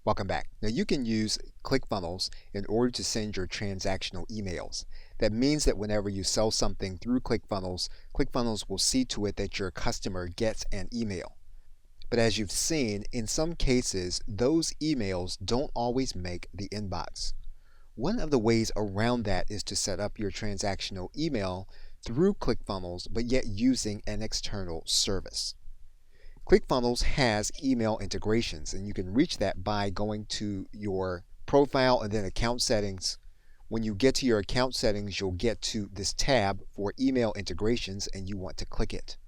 Welcome back. Now you can use Clickfunnels in order to send your transactional emails. That means that whenever you sell something through Clickfunnels, Clickfunnels will see to it that your customer gets an email. But as you've seen, in some cases, those emails don't always make the inbox. One of the ways around that is to set up your transactional email through Clickfunnels, but yet using an external service. Clickfunnels has email integrations, and you can reach that by going to your profile and then account settings. When you get to your account settings, you'll get to this tab for email integrations, and you want to click it.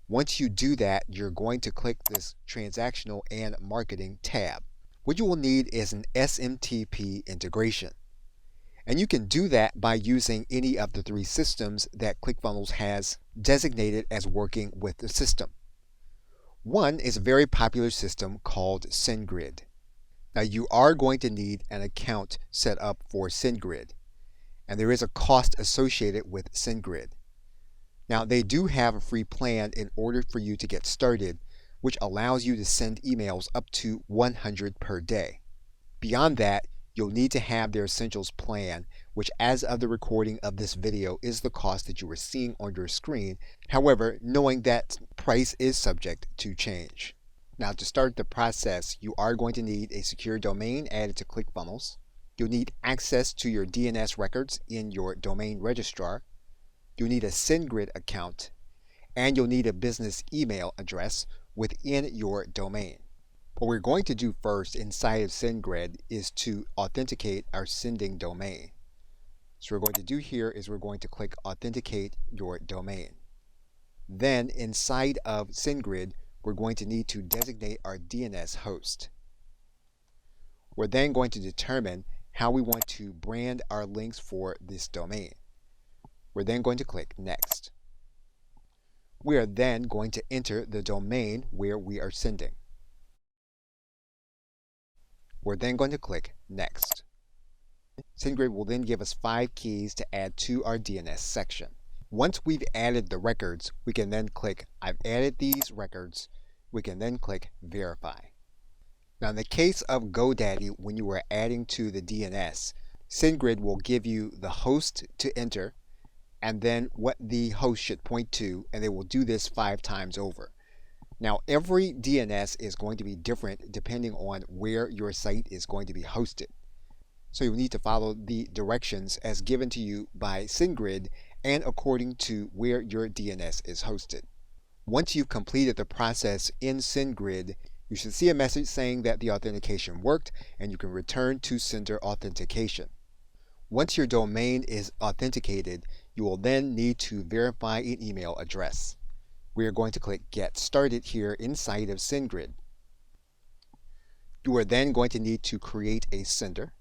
Once you do that, you're going to click this transactional and marketing tab. What you will need is an SMTP integration. And you can do that by using any of the three systems that Clickfunnels has designated as working with the system. One is a very popular system called SendGrid. Now you are going to need an account set up for SendGrid, and there is a cost associated with SendGrid. Now they do have a free plan in order for you to get started, which allows you to send emails up to 100 per day. Beyond that, you'll need to have their Essentials plan, which as of the recording of this video is the cost that you are seeing on your screen. However, knowing that price is subject to change. Now to start the process, you are going to need a secure domain added to Clickfunnels. You'll need access to your DNS records in your domain registrar. You'll need a SendGrid account, and you'll need a business email address within your domain. What we're going to do first inside of SendGrid is to authenticate our sending domain. So what we're going to do here is we're going to click Authenticate Your Domain. Then inside of SendGrid, we're going to need to designate our DNS host. We're then going to determine how we want to brand our links for this domain. We're then going to click Next. We are then going to enter the domain where we are sending. We're then going to click Next. SendGrid will then give us 5 keys to add to our DNS section. Once we've added the records, we can then click I've added these records. We can then click Verify. Now in the case of GoDaddy, when you are adding to the DNS, SendGrid will give you the host to enter and then what the host should point to, and they will do this 5 times over. Now every DNS is going to be different depending on where your site is going to be hosted. So you need to follow the directions as given to you by SendGrid and according to where your DNS is hosted. Once you've completed the process in SendGrid, you should see a message saying that the authentication worked and you can return to sender authentication. Once your domain is authenticated, you will then need to verify an email address. We are going to click Get Started here inside of SendGrid. You are then going to need to create a sender.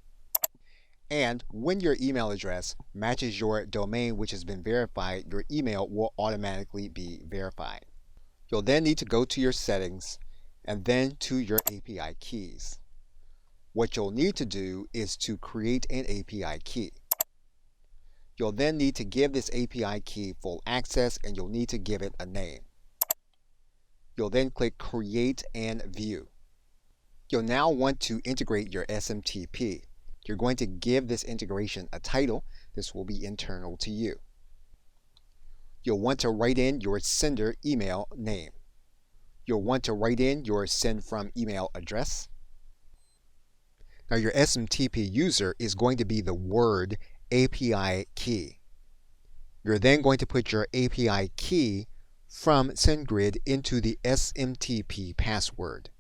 And when your email address matches your domain which has been verified, your email will automatically be verified. You'll then need to go to your settings and then to your API keys. What you'll need to do is to create an API key. You'll then need to give this API key full access and you'll need to give it a name. You'll then click Create and View. You'll now want to integrate your SMTP. You're going to give this integration a title. This will be internal to you. You'll want to write in your sender email name. You'll want to write in your send from email address. Now your SMTP user is going to be the word API key. You're then going to put your API key from SendGrid into the SMTP password.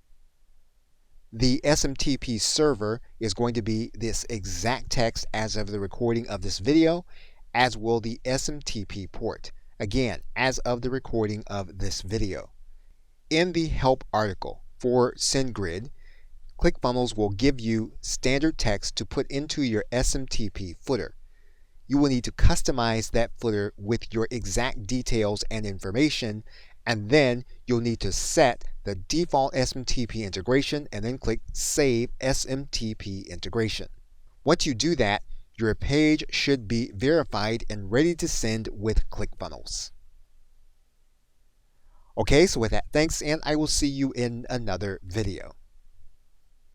The SMTP server is going to be this exact text as of the recording of this video, as will the SMTP port, again, as of the recording of this video. In the help article for SendGrid, Clickfunnels will give you standard text to put into your SMTP footer. You will need to customize that footer with your exact details and information, and then you'll need to set the default SMTP integration and then click Save SMTP Integration. Once you do that, your page should be verified and ready to send with Clickfunnels. Okay, so with that, thanks, and I will see you in another video.